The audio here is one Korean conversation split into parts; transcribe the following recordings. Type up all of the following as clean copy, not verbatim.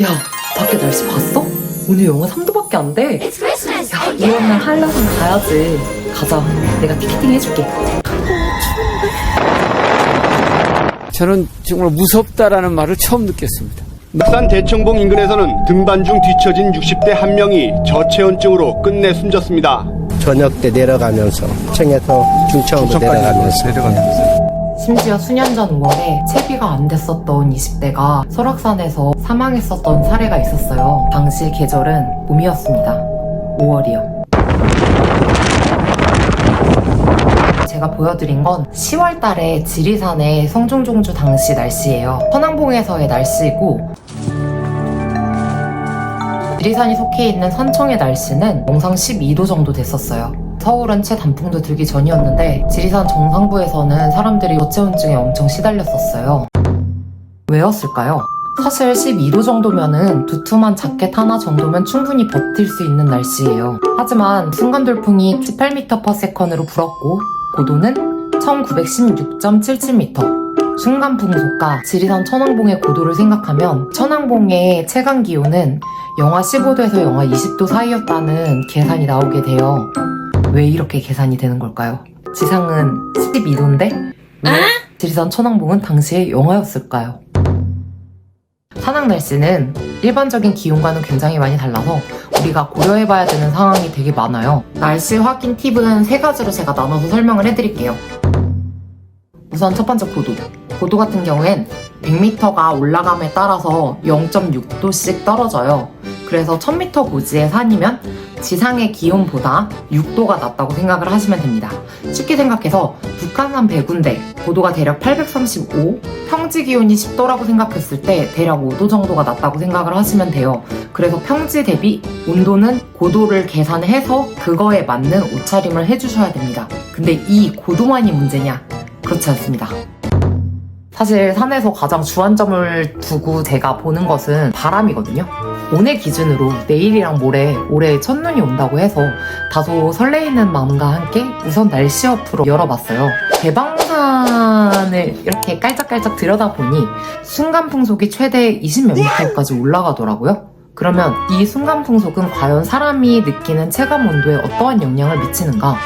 야, 밖에 날씨 봤어? 오늘 영하 3도밖에 안 돼. 야, 이런 날 한라산 가야지. 가자. 내가 티켓팅 해줄게. 저는 정말 무섭다라는 말을 처음 느꼈습니다. 낙산 대청봉 인근에서는 등반 중 뒤처진 60대 한 명이 저체온증으로 끝내 숨졌습니다. 저녁 때 내려가면서 청에서 중청으로 내려가면서 심지어 수년 전 5월에 채비가 안 됐었던 20대가 설악산에서 사망했었던 사례가 있었어요. 당시 계절은 봄이었습니다. 5월이요. 제가 보여드린 건 10월 달에 지리산의 성중종주 당시 날씨예요. 천왕봉에서의 날씨이고, 지리산이 속해 있는 산청의 날씨는 영상 12도 정도 됐었어요. 서울은 최단풍도 들기 전이었는데 지리산 정상부에서는 사람들이 저체온증에 엄청 시달렸었어요. 왜였을까요? 사실 12도 정도면은 두툼한 자켓 하나 정도면 충분히 버틸 수 있는 날씨예요. 하지만 순간 돌풍이 18m/s으로 불었고 고도는 1916.77m. 순간 풍속과 지리산 천왕봉의 고도를 생각하면 천왕봉의 체감 기온은 영하 15도에서 영하 20도 사이였다는 계산이 나오게 돼요. 왜 이렇게 계산이 되는 걸까요? 지상은 12도인데 왜 지리산 천왕봉은 당시에 영하였을까요? 산악 날씨는 일반적인 기온과는 굉장히 많이 달라서 우리가 고려해봐야 되는 상황이 되게 많아요. 날씨 확인 팁은 3가지로 제가 나눠서 설명을 해드릴게요. 우선 첫 번째 고도. 고도 같은 경우엔 100m가 올라감에 따라서 0.6도씩 떨어져요. 그래서 1000m 고지의 산이면 지상의 기온보다 6도가 낮다고 생각을 하시면 됩니다. 쉽게 생각해서 북한산 배군데 고도가 대략 835, 평지 기온이 10도라고 생각했을 때 대략 5도 정도가 낮다고 생각을 하시면 돼요. 그래서 평지 대비 온도는 고도를 계산해서 그거에 맞는 옷차림을 해주셔야 됩니다. 근데 이 고도만이 문제냐? 그렇지 않습니다. 사실 산에서 가장 주안점을 두고 제가 보는 것은 바람이거든요. 오늘 기준으로 내일이랑 모레 올해 첫눈이 온다고 해서 다소 설레이는 마음과 함께 우선 날씨 어플을 열어봤어요. 대방산을 이렇게 깔짝깔짝 들여다보니 순간 풍속이 최대 20몇 미터까지 올라가더라고요. 그러면 이 순간 풍속은 과연 사람이 느끼는 체감 온도에 어떠한 영향을 미치는가?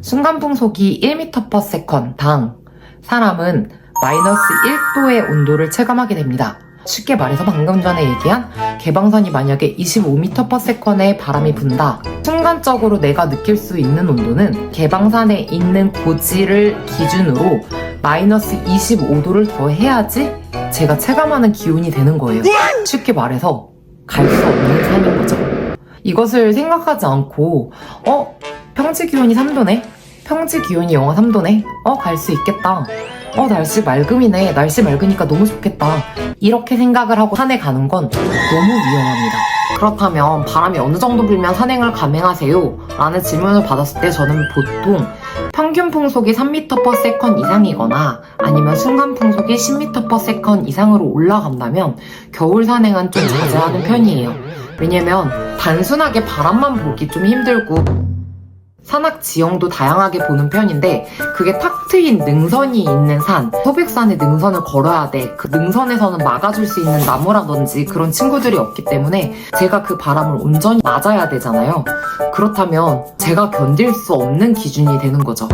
순간 풍속이 1m/s당 사람은 마이너스 1도의 온도를 체감하게 됩니다. 쉽게 말해서 방금 전에 얘기한 개방산이 만약에 25m/s의 바람이 분다. 순간적으로 내가 느낄 수 있는 온도는 개방산에 있는 고지를 기준으로 마이너스 25도를 더 해야지 제가 체감하는 기온이 되는 거예요. 쉽게 말해서 갈 수 없는 산인 거죠. 이것을 생각하지 않고 평지 기온이 3도네? 평지 기온이 영하 3도네? 갈 수 있겠다. 날씨 맑음이네. 날씨 맑으니까 너무 좋겠다. 이렇게 생각을 하고 산에 가는 건 너무 위험합니다. 그렇다면 바람이 어느 정도 불면 산행을 감행하세요? 라는 질문을 받았을 때 저는 보통 평균 풍속이 3m/s 이상이거나 아니면 순간 풍속이 10m/s 이상으로 올라간다면 겨울 산행은 좀 자제하는 편이에요. 왜냐면 단순하게 바람만 보기 좀 힘들고 산악 지형도 다양하게 보는 편인데 그게 탁 트인 능선이 있는 산, 소백산의 능선을 걸어야 돼. 그 능선에서는 막아줄 수 있는 나무라든지 그런 친구들이 없기 때문에 제가 그 바람을 온전히 맞아야 되잖아요. 그렇다면 제가 견딜 수 없는 기준이 되는 거죠.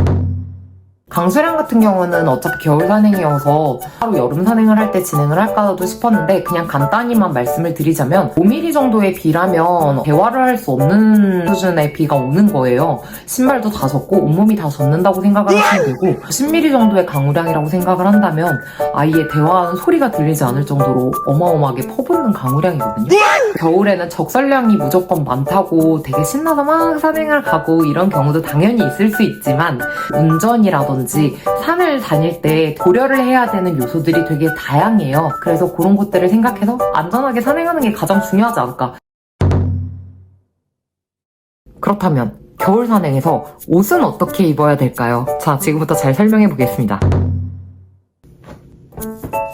강수량 같은 경우는 어차피 겨울 산행이어서 바로 여름 산행을 할 때 진행을 할까도 싶었는데 그냥 간단히만 말씀을 드리자면 5mm 정도의 비라면 대화를 할 수 없는 수준의 비가 오는 거예요. 신발도 다 젖고 온몸이 다 젖는다고 생각을 하시면 되고 10mm 정도의 강우량이라고 생각을 한다면 아예 대화하는 소리가 들리지 않을 정도로 어마어마하게 퍼붓는 강우량이거든요. 겨울에는 적설량이 무조건 많다고 되게 신나서 막 산행을 가고 이런 경우도 당연히 있을 수 있지만 운전이라든지 산을 다닐 때 고려를 해야 되는 요소들이 되게 다양해요. 그래서 그런 것들을 생각해서 안전하게 산행하는 게 가장 중요하지 않을까. 그렇다면 겨울 산행에서 옷은 어떻게 입어야 될까요? 자, 지금부터 잘 설명해 보겠습니다.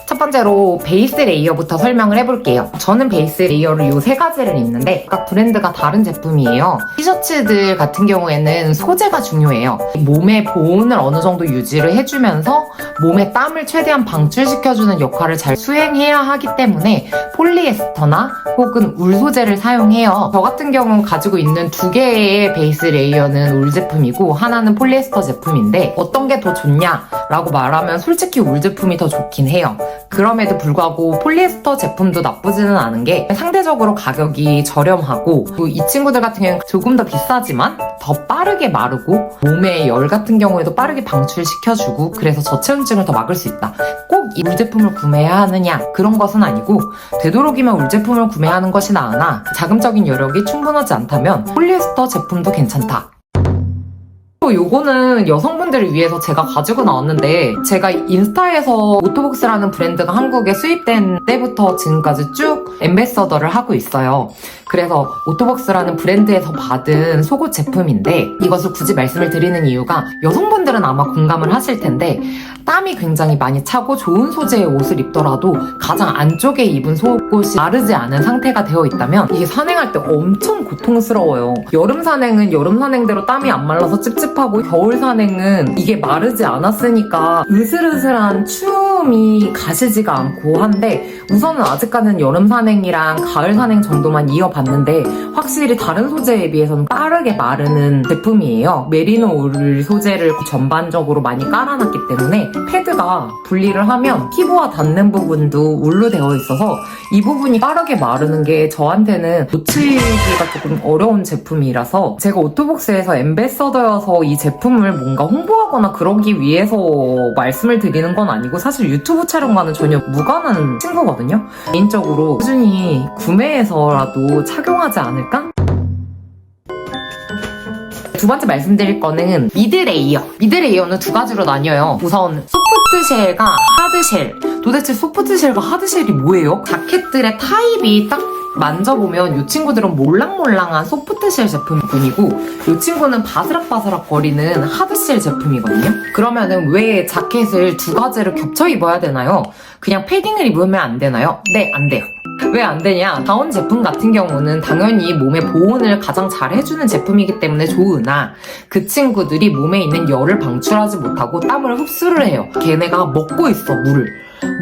첫 번째 번째로 베이스 레이어부터 설명을 해볼게요. 저는 베이스 레이어를 요 세 가지를 입는데 각각 브랜드가 다른 제품이에요. 티셔츠들 같은 경우에는 소재가 중요해요. 몸의 보온을 어느 정도 유지를 해주면서 몸의 땀을 최대한 방출시켜주는 역할을 잘 수행해야 하기 때문에 폴리에스터나 혹은 울 소재를 사용해요. 저 같은 경우는 가지고 있는 두 개의 베이스 레이어는 울 제품이고 하나는 폴리에스터 제품인데 어떤 게 더 좋냐라고 말하면 솔직히 울 제품이 더 좋긴 해요. 그럼에도 불구하고 폴리에스터 제품도 나쁘지는 않은 게 상대적으로 가격이 저렴하고 이 친구들 같은 경우는 조금 더 비싸지만 더 빠르게 마르고 몸의 열 같은 경우에도 빠르게 방출시켜주고 그래서 저체온증을 더 막을 수 있다. 꼭 이 울 제품을 구매해야 하느냐 그런 것은 아니고 되도록이면 울 제품을 구매하는 것이 나으나 자금적인 여력이 충분하지 않다면 폴리에스터 제품도 괜찮다. 요거는 여성분들을 위해서 제가 가지고 나왔는데 제가 인스타에서 오토복스라는 브랜드가 한국에 수입된 때부터 지금까지 쭉 앰베서더를 하고 있어요. 그래서 오토복스라는 브랜드에서 받은 속옷 제품인데 이것을 굳이 말씀을 드리는 이유가 여성분들은 아마 공감을 하실 텐데 땀이 굉장히 많이 차고 좋은 소재의 옷을 입더라도 가장 안쪽에 입은 속옷이 마르지 않은 상태가 되어 있다면 이게 산행할 때 엄청 고통스러워요. 여름 산행은 여름 산행대로 땀이 안 말라서 찝찝하고 겨울 산행은 이게 마르지 않았으니까 으슬으슬한 추움이 가시지가 않고 한데 우선은 아직까지는 여름 산행이랑 가을 산행 정도만 이어봤는데 확실히 다른 소재에 비해서는 빠르게 마르는 제품이에요. 메리노 울 소재를 전반적으로 많이 깔아놨기 때문에 패드가 분리를 하면 피부와 닿는 부분도 울로 되어 있어서 이 부분이 빠르게 마르는 게 저한테는 놓치기가 조금 어려운 제품이라서 제가 오토복스에서 앰베서더여서 이 제품을 뭔가 홍보하거나 그러기 위해서 말씀을 드리는 건 아니고 사실 유튜브 촬영과는 전혀 무관한 친구거든요. 개인적으로 꾸준히 구매해서라도 착용하지 않을까? 두 번째 말씀드릴 거는 미드레이어. 미드레이어는 두 가지로 나뉘어요. 우선 소프트쉘과 하드쉘. 도대체 소프트쉘과 하드쉘이 뭐예요? 자켓들의 타입이 딱 만져보면 이 친구들은 몰랑몰랑한 소프트쉘 제품이고 이 친구는 바스락바스락 거리는 하드쉘 제품이거든요. 그러면은 왜 자켓을 두 가지를 겹쳐 입어야 되나요? 그냥 패딩을 입으면 안 되나요? 네, 안 돼요. 왜 안 되냐? 다운 제품 같은 경우는 당연히 몸의 보온을 가장 잘 해주는 제품이기 때문에 좋으나 그 친구들이 몸에 있는 열을 방출하지 못하고 땀을 흡수를 해요. 걔네가 먹고 있어,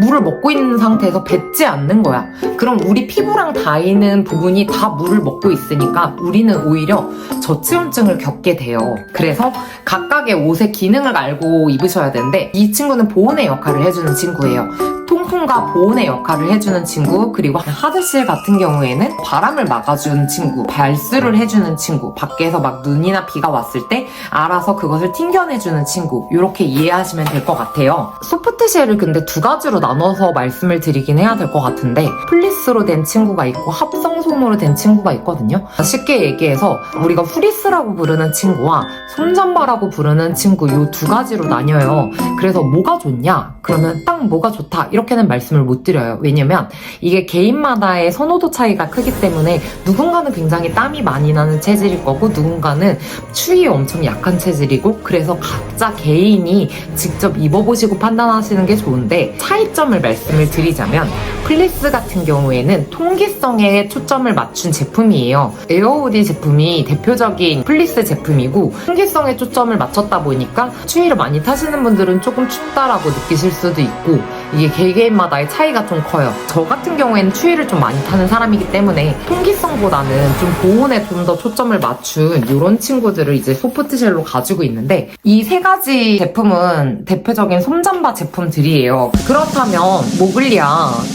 물을 먹고 있는 상태에서 뱉지 않는 거야. 그럼 우리 피부랑 닿이는 부분이 다 물을 먹고 있으니까 우리는 오히려 저체온증을 겪게 돼요. 그래서 각각의 옷의 기능을 알고 입으셔야 되는데 이 친구는 보온의 역할을 해주는 친구예요. 통풍과 보온의 역할을 해주는 친구, 그리고 하드실 같은 경우에는 바람을 막아주는 친구, 발수를 해주는 친구, 밖에서 막 눈이나 비가 왔을 때 알아서 그것을 튕겨내주는 친구, 이렇게 이해하시면 될 것 같아요. 소프트쉘을 근데 두 가지로 나눠서 말씀을 드리긴 해야 될 것 같은데 플리스로 된 친구가 있고 합성솜으로 된 친구가 있거든요. 쉽게 얘기해서 우리가 후리스라고 부르는 친구와 솜잠바라고 부르는 친구 이 두 가지로 나뉘어요. 그래서 뭐가 좋냐? 그러면 딱 뭐가 좋다 이렇게는 말씀을 못 드려요. 왜냐면 이게 개인마다의 선호도 차이가 크기 때문에 누군가는 굉장히 땀이 많이 나는 체질일 거고 누군가는 추위에 엄청 약한 체질이고 그래서 각자 개인이 직접 입어보시고 판단하시는 게 좋은데 차이점을 말씀을 드리자면 플리스 같은 경우에는 통기성에 초점을 맞춘 제품이에요. 에어우디 제품이 대표적인 플리스 제품이고 통기성에 초점을 맞췄다 보니까 추위를 많이 타시는 분들은 조금 춥다라고 느끼실 수도 있고 이게 개개인마다의 차이가 좀 커요. 저 같은 경우에는 추위를 좀 많이 타는 사람이기 때문에 통기성보다는 좀 보온에 좀 더 초점을 맞춘 이런 친구들을 이제 소프트쉘로 가지고 있는데 이 세 가지 제품은 대표적인 솜잠바 제품들이에요. 그렇다면 모글리야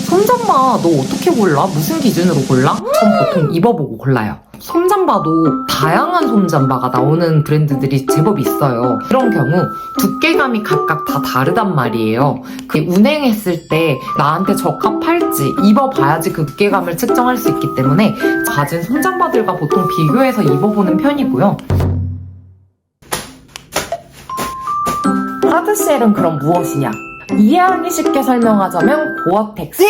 솜잠바 너 어떻게 골라? 무슨 기준으로 골라? 전 보통 입어보고 골라요. 솜잠바도 다양한 솜잠바가 나오는 브랜드들이 제법 있어요. 이런 경우 두께감이 각각 다 다르단 말이에요. 그 운행했을 때 나한테 적합할지 입어봐야지 그 두께감을 측정할 수 있기 때문에 가진 솜잠바들과 보통 비교해서 입어보는 편이고요. 하드쉘은 그럼 무엇이냐? 이해하기 쉽게 설명하자면 고어텍스.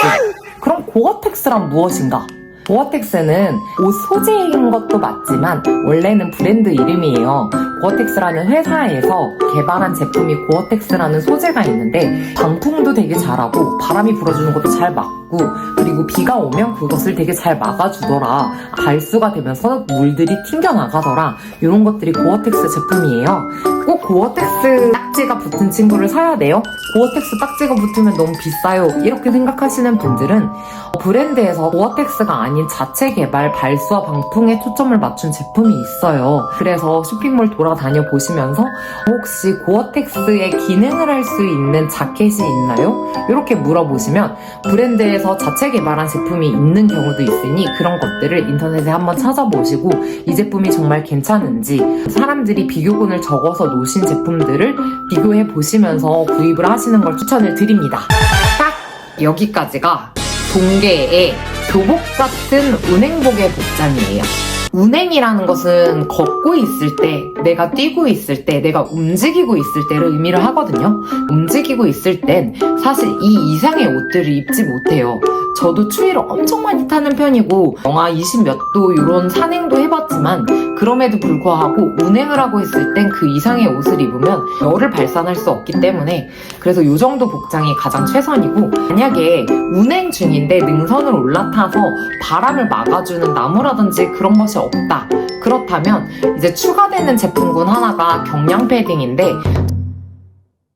그럼 고어텍스란 무엇인가? 고어텍스는 옷 소재인 것도 맞지만 원래는 브랜드 이름이에요. 고어텍스라는 회사에서 개발한 제품이 고어텍스라는 소재가 있는데 방풍도 되게 잘하고 바람이 불어주는 것도 잘 막고 그리고 비가 오면 그것을 되게 잘 막아주더라. 갈수가 되면서 물들이 튕겨나가더라. 이런 것들이 고어텍스 제품이에요. 꼭 고어텍스 딱지가 붙은 친구를 사야 돼요? 고어텍스 딱지가 붙으면 너무 비싸요. 이렇게 생각하시는 분들은 브랜드에서 고어텍스가 아닌 자체 개발 발수와 방풍에 초점을 맞춘 제품이 있어요. 그래서 쇼핑몰 돌아다녀 보시면서 혹시 고어텍스의 기능을 할 수 있는 자켓이 있나요? 이렇게 물어보시면 브랜드에서 자체 개발한 제품이 있는 경우도 있으니 그런 것들을 인터넷에 한번 찾아보시고 이 제품이 정말 괜찮은지 사람들이 비교군을 적어서 놓으신 제품들을 비교해 보시면서 구입을 하시는 걸 추천을 드립니다. 딱 여기까지가 동계의 교복 같은 운행복의 복장이에요. 운행이라는 것은 걷고 있을 때, 내가 뛰고 있을 때, 내가 움직이고 있을 때를 의미를 하거든요. 움직이고 있을 땐 사실 이 이상의 옷들을 입지 못해요. 저도 추위를 엄청 많이 타는 편이고 영하 20 몇 도 이런 산행도 해봤지만 그럼에도 불구하고 운행을 하고 있을 땐 그 이상의 옷을 입으면 열을 발산할 수 없기 때문에 그래서 이 정도 복장이 가장 최선이고 만약에 운행 중인데 능선을 올라타서 바람을 막아주는 나무라든지 그런 것이 없다. 그렇다면 이제 추가되는 제품군 하나가 경량 패딩인데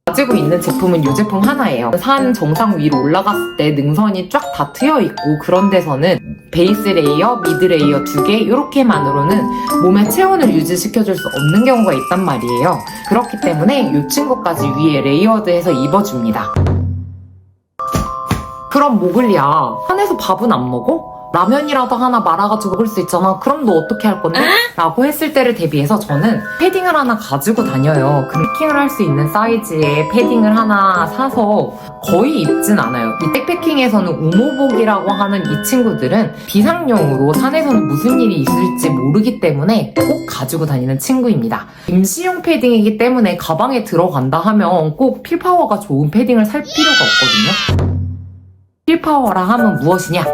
가지고 있는 제품은 이 제품 하나예요. 산 정상 위로 올라갔을 때 능선이 쫙 다 트여있고 그런 데서는 베이스 레이어, 미드 레이어 2개 이렇게만으로는 몸의 체온을 유지시켜줄 수 없는 경우가 있단 말이에요. 그렇기 때문에 이 친구까지 위에 레이어드해서 입어줍니다. 그럼 모글리야, 산에서 밥은 안 먹어? 라면이라도 하나 말아가지고 먹을 수 있잖아. 그럼 너 어떻게 할 건데? 라고 했을 때를 대비해서 저는 패딩을 하나 가지고 다녀요. 패킹을 할 수 있는 사이즈의 패딩을 하나 사서 거의 입진 않아요. 이 백패킹에서는 우모복이라고 하는 이 친구들은 비상용으로 산에서는 무슨 일이 있을지 모르기 때문에 꼭 가지고 다니는 친구입니다. 임시용 패딩이기 때문에 가방에 들어간다 하면 꼭 필파워가 좋은 패딩을 살 필요가 없거든요. 필파워라 하면 무엇이냐?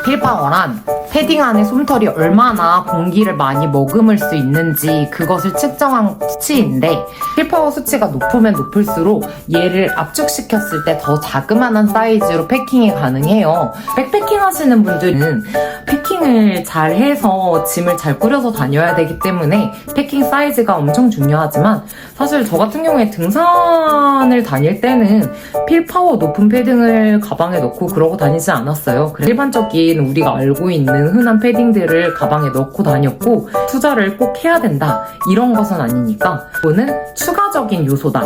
필파워란 패딩 안에 솜털이 얼마나 공기를 많이 머금을 수 있는지 그것을 측정한 수치인데 필파워 수치가 높으면 높을수록 얘를 압축시켰을 때 더 자그마한 사이즈로 패킹이 가능해요. 백패킹 하시는 분들은 패킹을 잘 해서 짐을 잘 꾸려서 다녀야 되기 때문에 패킹 사이즈가 엄청 중요하지만 사실 저 같은 경우에 등산을 다닐 때는 필파워 높은 패딩을 가방에 넣고 그러고 다니지 않았어요. 일반적인 우리가 알고 있는 흔한 패딩들을 가방에 넣고 다녔고 투자를 꼭 해야 된다 이런 것은 아니니까 이거는 추가적인 요소다.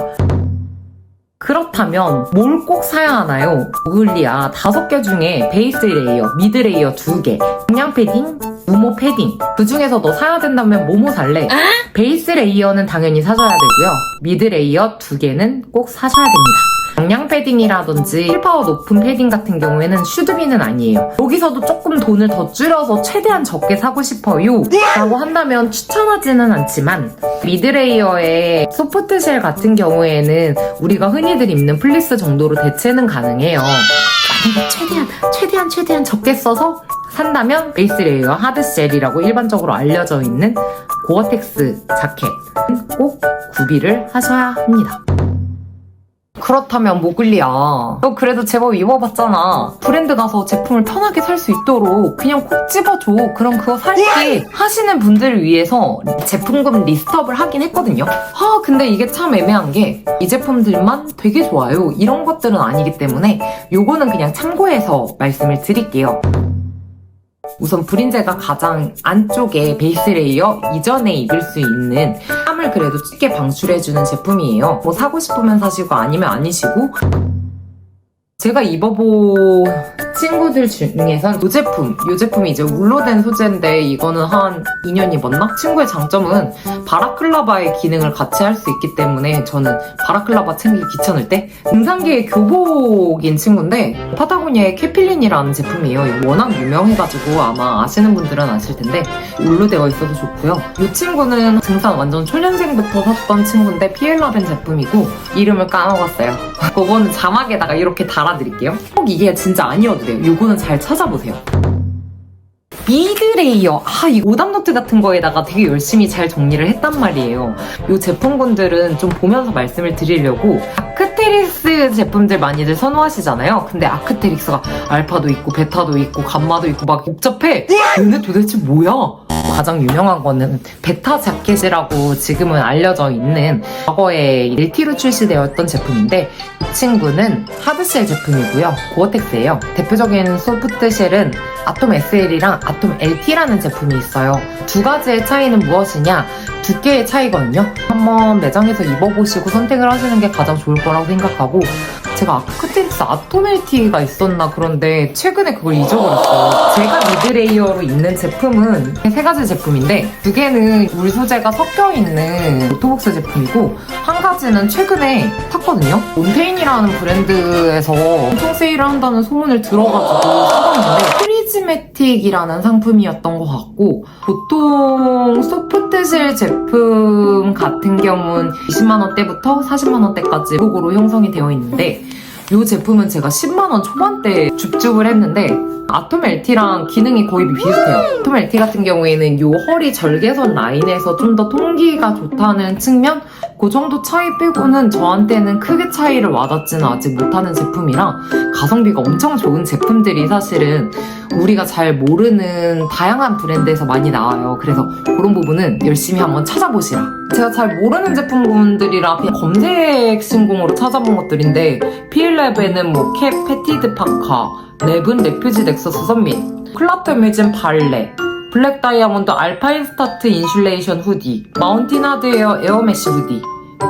그렇다면 뭘 꼭 사야 하나요? 모글리아 5개 중에 베이스 레이어, 미드 레이어 2개, 경량 패딩, 우모 패딩 그 중에서 너 사야 된다면 뭐뭐 살래? 베이스 레이어는 당연히 사셔야 되고요. 미드 레이어 2개는 꼭 사셔야 됩니다. 경량 패딩이라든지 필파워 높은 패딩 같은 경우에는 슈드비는 아니에요. 여기서도 조금 돈을 더 줄여서 최대한 적게 사고 싶어요 라고 한다면 추천하지는 않지만 미드레이어의 소프트쉘 같은 경우에는 우리가 흔히들 입는 플리스 정도로 대체는 가능해요. 만약에 최대한 적게 써서 산다면 베이스 레이어 하드쉘이라고 일반적으로 알려져 있는 고어텍스 자켓은 꼭 구비를 하셔야 합니다. 그렇다면 모글리야, 너 그래도 제법 입어봤잖아. 브랜드 가서 제품을 편하게 살 수 있도록 그냥 꼭 집어줘. 그럼 그거 살게 하시는 분들을 위해서 제품군 리스트업을 하긴 했거든요. 근데 이게 참 애매한 게 이 제품들만 되게 좋아요 이런 것들은 아니기 때문에 요거는 그냥 참고해서 말씀을 드릴게요. 우선 브린제가 가장 안쪽에 베이스 레이어 이전에 입을 수 있는 땀을 그래도 쉽게 방출해주는 제품이에요. 뭐 사고 싶으면 사시고 아니면 아니시고 제가 입어본 친구들 중에선 이 제품이 이제 울로 된 소재인데 이거는 한 2년 입었나? 친구의 장점은 바라클라바의 기능을 같이 할 수 있기 때문에 저는 바라클라바 챙기기 귀찮을 때 등산계의 교복인 친구인데 파타고니아의 캐필린이라는 제품이에요. 워낙 유명해가지고 아마 아시는 분들은 아실 텐데 울로 되어 있어서 좋고요. 이 친구는 등산 완전 초년생부터 샀던 친구인데 피엘라벤 제품이고 이름을 까먹었어요. 그거는 자막에다가 이렇게 달아드릴게요. 꼭 이게 진짜 아니어도 돼요. 요거는 잘 찾아보세요. 미드레이어. 이 오답노트 같은 거에다가 되게 열심히 잘 정리를 했단 말이에요. 이 제품군들은 좀 보면서 말씀을 드리려고, 아크테릭스 제품들 많이들 선호하시잖아요. 근데 아크테릭스가 알파도 있고 베타도 있고 감마도 있고 막 복잡해. 얘네 도대체 뭐야? 가장 유명한 거는 베타 자켓이라고 지금은 알려져 있는 과거에 1T로 출시되었던 제품인데, 이 친구는 하드쉘 제품이고요. 고어텍스예요. 대표적인 소프트쉘은 아톰 SL이랑 아톰 LT라는 제품이 있어요. 두 가지의 차이는 무엇이냐? 두께의 차이거든요. 한번 매장에서 입어보시고 선택을 하시는 게 가장 좋을 거라고 생각하고, 제가 아크테릭스 아톰 LT가 있었나 그런데 최근에 그걸 잊어버렸어요. 제가 미드레이어로 입는 제품은 세 가지 제품인데, 두 개는 울 소재가 섞여있는 노트북스 제품이고, 한 가지는 최근에 샀거든요. 몬테인이라는 브랜드에서 엄청 세일을 한다는 소문을 들어가지고 사봤는데, 프리즈매틱이라는 상품이었던 것 같고, 보통 소프트쉘 제품 같은 경우는 20만원대부터 40만원대까지 가격으로 형성이 되어 있는데, 이 제품은 제가 10만원 초반대에 줍줍을 했는데, 아톰 LT랑 기능이 거의 비슷해요. 아톰 LT 같은 경우에는 이 허리 절개선 라인에서 좀 더 통기가 좋다는 측면? 그 정도 차이 빼고는 저한테는 크게 차이를 와닿지는 아직 못하는 제품이라, 가성비가 엄청 좋은 제품들이 사실은 우리가 잘 모르는 다양한 브랜드에서 많이 나와요. 그래서 그런 부분은 열심히 한번 찾아보시라. 제가 잘 모르는 제품군들이라 그냥 검색 신공으로 찾아본 것들인데, PL랩에는 캡, 패티드 파카, 랩은 레퓨지 넥서스 선밋, 클라트 이미진 발레, 블랙 다이아몬드 알파인 스타트 인슐레이션 후디, 마운틴 하드웨어 에어메쉬 후디,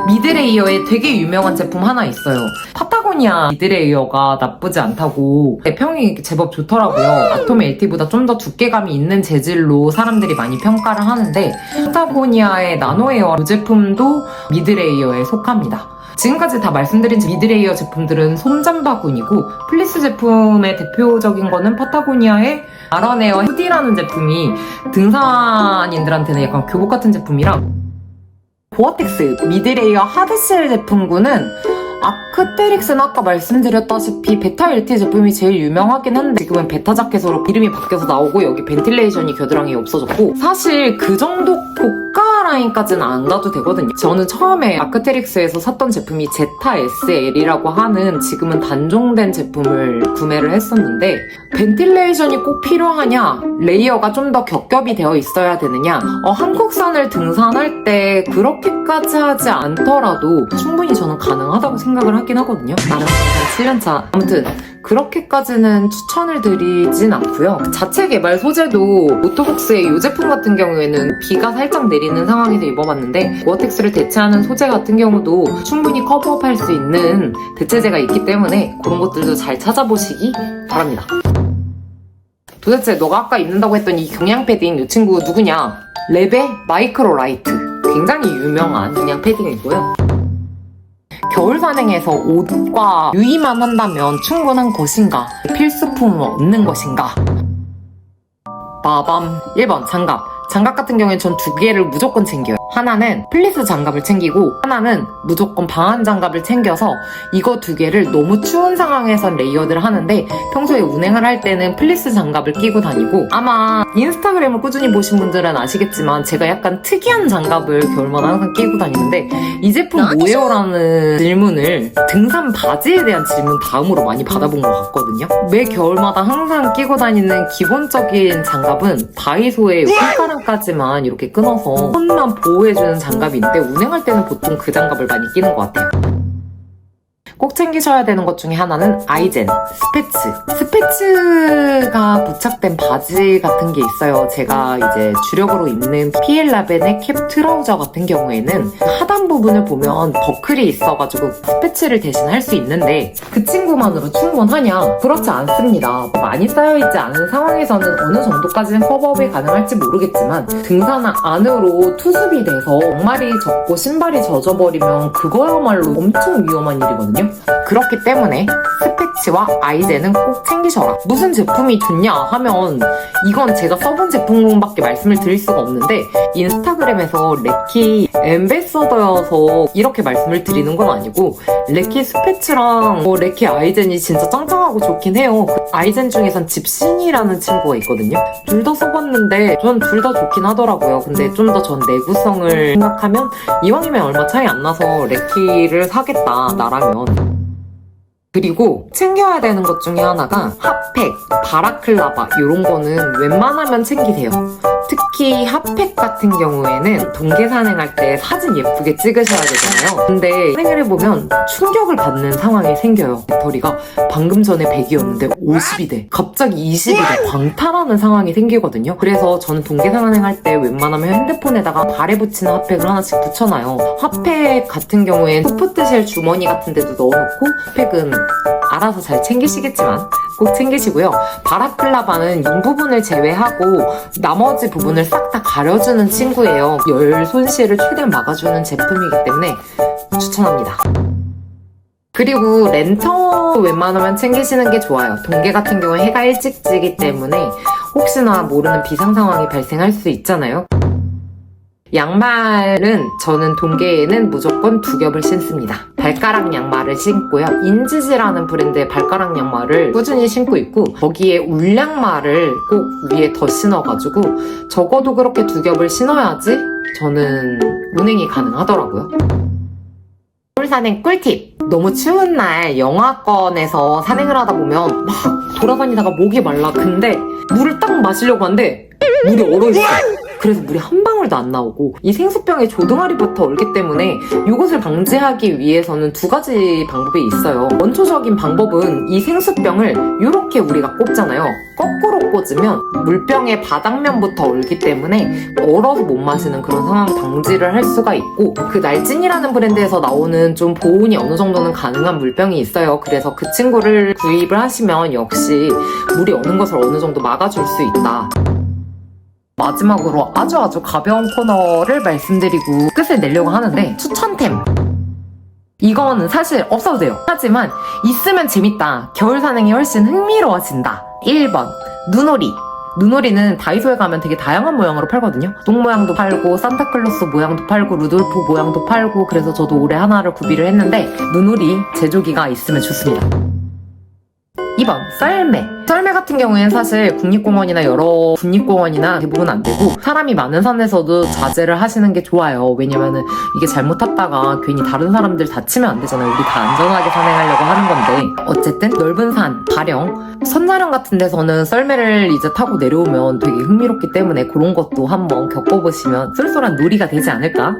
미드레이어에 되게 유명한 제품 하나 있어요. 파타고니아 미드레이어가 나쁘지 않다고 평이 제법 좋더라고요. 아톰 LT보다 좀 더 두께감이 있는 재질로 사람들이 많이 평가를 하는데, 파타고니아의 나노에어 이 제품도 미드레이어에 속합니다. 지금까지 다 말씀드린 미드레이어 제품들은 솜잠바군이고, 플리스 제품의 대표적인 거는 파타고니아의 아라네어 후디라는 제품이 등산인들한테는 약간 교복 같은 제품이라, 고어텍스 미드레이어 하드쉘 제품군은 아크테릭스는 아까 말씀드렸다시피 베타 LT 제품이 제일 유명하긴 한데, 지금은 베타 자켓으로 이름이 바뀌어서 나오고 여기 벤틸레이션이 겨드랑이에 없어졌고, 사실 그 정도 고가 라인까지는 안 가도 되거든요. 저는 처음에 아크테릭스에서 샀던 제품이 제타 SL이라고 하는 지금은 단종된 제품을 구매를 했었는데, 벤틸레이션이 꼭 필요하냐? 레이어가 좀 더 겹겹이 되어 있어야 되느냐? 한국산을 등산할 때 그렇게까지 하지 않더라도 충분히 저는 가능하다고 생각을 하긴 하거든요. 나름 7년차. 아무튼 그렇게까지는 추천을 드리진 않고요. 자체 개발 소재도 노트북스의 이 제품 같은 경우에는 비가 살짝 내리는 상황에서 입어봤는데, 고어텍스를 대체하는 소재 같은 경우도 충분히 커버업할 수 있는 대체재가 있기 때문에 그런 것들도 잘 찾아보시기 바랍니다. 도대체 너가 아까 입는다고 했던 이 경량 패딩 이 친구 누구냐? 랩의 마이크로 라이트. 굉장히 유명한 경량 패딩이고요. 겨울 산행에서 옷과 유의만 한다면 충분한 것인가? 필수품은 없는 것인가? 빠밤. 1번 장갑. 장갑 같은 경우에 전 두 개를 무조건 챙겨요. 하나는 플리스 장갑을 챙기고, 하나는 무조건 방한 장갑을 챙겨서, 이거 두 개를 너무 추운 상황에선 레이어드를 하는데, 평소에 운행을 할 때는 플리스 장갑을 끼고 다니고, 아마 인스타그램을 꾸준히 보신 분들은 아시겠지만 제가 약간 특이한 장갑을 겨울마다 항상 끼고 다니는데, 이 제품 뭐예요라는 질문을 등산 바지에 대한 질문 다음으로 많이 받아본 것 같거든요. 매 겨울마다 항상 끼고 다니는 기본적인 장갑은 다이소의 손가락까지만 이렇게 끊어서 손만 보호해주는 장갑인데, 운행할 때는 보통 그 장갑을 많이 끼는 것 같아요. 꼭 챙기셔야 되는 것 중에 하나는 아이젠, 스패츠가 부착된 바지 같은 게 있어요. 제가 이제 주력으로 입는 PL라벤의 캡 트라우저 같은 경우에는 하단 부분을 보면 버클이 있어가지고 스패츠를 대신 할 수 있는데, 그 친구만으로 충분하냐? 그렇지 않습니다. 많이 쌓여있지 않은 상황에서는 어느 정도까지는 커버업이 가능할지 모르겠지만, 등산 안으로 투습이 돼서 양말이 젖고 신발이 젖어버리면 그거야말로 엄청 위험한 일이거든요. 하거든요. 그렇기 때문에 스패치와 아이젠은 꼭 챙기셔라. 무슨 제품이 좋냐 하면 이건 제가 써본 제품밖에 말씀을 드릴 수가 없는데 인스타그램에서 레키 앰베서더여서 이렇게 말씀을 드리는 건 아니고 레키 스패치랑 레키 아이젠이 진짜 짱짱하고 좋긴 해요. 그 아이젠 중에선 집신이라는 친구가 있거든요. 둘 다 써봤는데 전 둘 다 좋긴 하더라고요. 근데 좀 더 전 내구성을 생각하면 이왕이면 얼마 차이 안 나서 레키를 사겠다 나라면. 그리고 챙겨야 되는 것 중에 하나가 핫팩, 바라클라바 이런 거는 웬만하면 챙기세요. 특히 핫팩 같은 경우에는 동계 산행할 때 사진 예쁘게 찍으셔야 되잖아요. 근데 산행을 해보면 충격을 받는 상황이 생겨요. 배터리가 방금 전에 100이었는데 50이 돼. 갑자기 20이 돼. 광탈하는 상황이 생기거든요. 그래서 저는 동계 산행할 때 웬만하면 핸드폰에다가 발에 붙이는 핫팩을 하나씩 붙여놔요. 핫팩 같은 경우엔 소프트쉘 주머니 같은 데도 넣어놓고 핫팩은 알아서 잘 챙기시겠지만 꼭 챙기시고요. 바라클라바는 윗부분을 제외하고 나머지 부분을 싹 다 가려주는 친구예요. 열 손실을 최대한 막아주는 제품이기 때문에 추천합니다. 그리고 랜턴 웬만하면 챙기시는 게 좋아요. 동계 같은 경우에 해가 일찍 지기 때문에 혹시나 모르는 비상 상황이 발생할 수 있잖아요. 양말은 저는 동계에는 무조건 2겹을 신습니다. 발가락 양말을 신고요. 인지지라는 브랜드의 발가락 양말을 꾸준히 신고 있고 거기에 울양말을 꼭 위에 더 신어가지고 적어도 그렇게 2겹을 신어야지 저는 운행이 가능하더라고요. 산행 꿀팁! 너무 추운 날 영하권에서 산행을 하다 보면 막 돌아다니다가 목이 말라. 근데 물을 딱 마시려고 하는데 물이 얼어있어. 그래서 물이 한 방울도 안 나오고 이 생수병에 조등아리부터 얼기 때문에 이것을 방지하기 위해서는 2가지 방법이 있어요. 원초적인 방법은 이 생수병을 이렇게 우리가 꼽잖아요. 거꾸로 꽂으면 물병의 바닥면부터 얼기 때문에 얼어서 못 마시는 그런 상황 방지를 할 수가 있고 그 날진이라는 브랜드에서 나오는 좀 보온이 어느 정도는 가능한 물병이 있어요. 그래서 그 친구를 구입을 하시면 역시 물이 어는 것을 어느 정도 막아줄 수 있다. 마지막으로 아주 가벼운 코너를 말씀드리고 끝을 내려고 하는데 추천템! 이건 사실 없어도 돼요. 하지만 있으면 재밌다. 겨울 산행이 훨씬 흥미로워진다. 1번 눈오리. 눈오리는 다이소에 가면 되게 다양한 모양으로 팔거든요. 똥 모양도 팔고 산타클로스 모양도 팔고 루돌프 모양도 팔고 그래서 저도 올해 하나를 구비를 했는데 눈오리 제조기가 있으면 좋습니다. 2번 썰매. 썰매 같은 경우에는 사실 국립공원이나 여러 국립공원이나 대부분 안 되고 사람이 많은 산에서도 자제를 하시는 게 좋아요. 왜냐면은 이게 잘못 탔다가 괜히 다른 사람들 다치면 안 되잖아요. 우리 다 안전하게 산행하려고 하는 건데 어쨌든 넓은 산, 가령 선자령 같은 데서는 썰매를 이제 타고 내려오면 되게 흥미롭기 때문에 그런 것도 한번 겪어보시면 쏠쏠한 놀이가 되지 않을까?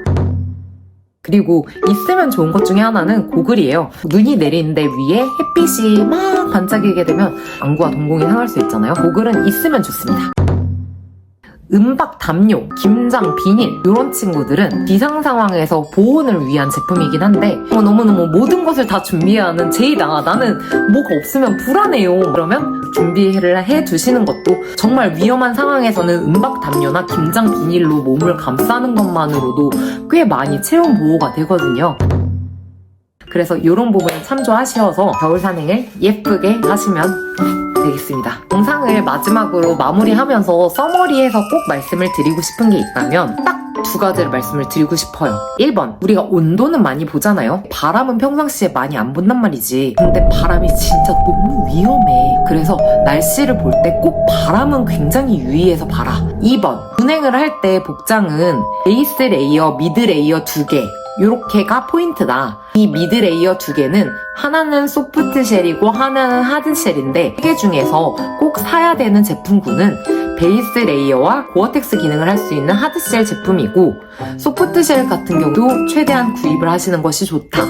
그리고 있으면 좋은 것 중에 하나는 고글이에요. 눈이 내리는데 위에 햇빛이 막 반짝이게 되면 안구와 동공이 상할 수 있잖아요. 고글은 있으면 좋습니다. 은박 담요, 김장, 비닐 이런 친구들은 비상 상황에서 보온을 위한 제품이긴 한데 너무너무 모든 것을 다 준비하는 제이다. 나는 뭐가 없으면 불안해요. 그러면 준비를 해두시는 것도 정말 위험한 상황에서는 은박 담요나 김장 비닐로 몸을 감싸는 것만으로도 꽤 많이 체온 보호가 되거든요. 그래서 이런 부분을 참조하셔서 겨울 산행을 예쁘게 하시면 되겠습니다. 영상을 마지막으로 마무리하면서 서머리에서 꼭 말씀을 드리고 싶은 게 있다면 딱 2가지를 말씀을 드리고 싶어요. 1번, 우리가 온도는 많이 보잖아요. 바람은 평상시에 많이 안 본단 말이지. 근데 바람이 진짜 너무 위험해. 그래서 날씨를 볼 때 꼭 바람은 굉장히 유의해서 봐라. 2번, 운행을 할 때 복장은 베이스 레이어, 미드 레이어 2개 요렇게가 포인트다. 이 미드 레이어 2개는 하나는 소프트 쉘이고 하나는 하드 쉘인데 2개 중에서 꼭 사야 되는 제품군은 베이스 레이어와 고어텍스 기능을 할 수 있는 하드 쉘 제품이고 소프트 쉘 같은 경우도 최대한 구입을 하시는 것이 좋다.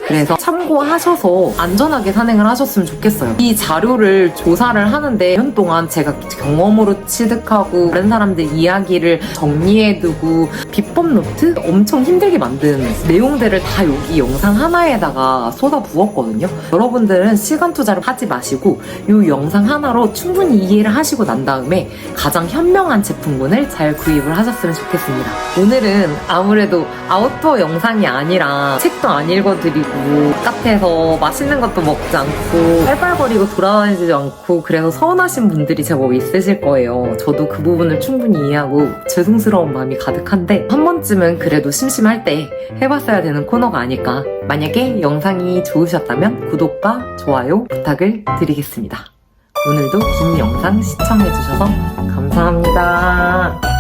그래서 참고하셔서 안전하게 산행을 하셨으면 좋겠어요. 이 자료를 조사를 하는데 1년 동안 제가 경험으로 취득하고 다른 사람들 이야기를 정리해두고 비법 노트 엄청 힘들게 만든 내용들을 다 여기 영상 하나에다가 쏟아부었거든요. 여러분들은 시간 투자를 하지 마시고 이 영상 하나로 충분히 이해를 하시고 난 다음에 가장 현명한 제품군을 잘 구입을 하셨으면 좋겠습니다. 오늘은 아무래도 아웃도어 영상이 아니라 책도 안 읽어드리고 카페에서 맛있는 것도 먹지 않고 빨빨거리고 돌아다니지 않고 그래서 서운하신 분들이 제법 있으실 거예요. 저도 그 부분을 충분히 이해하고 죄송스러운 마음이 가득한데 한 번쯤은 그래도 심심할 때 해봤어야 되는 코너가 아닐까. 만약에 영상이 좋으셨다면 구독과 좋아요 부탁을 드리겠습니다. 오늘도 긴 영상 시청해주셔서 감사합니다.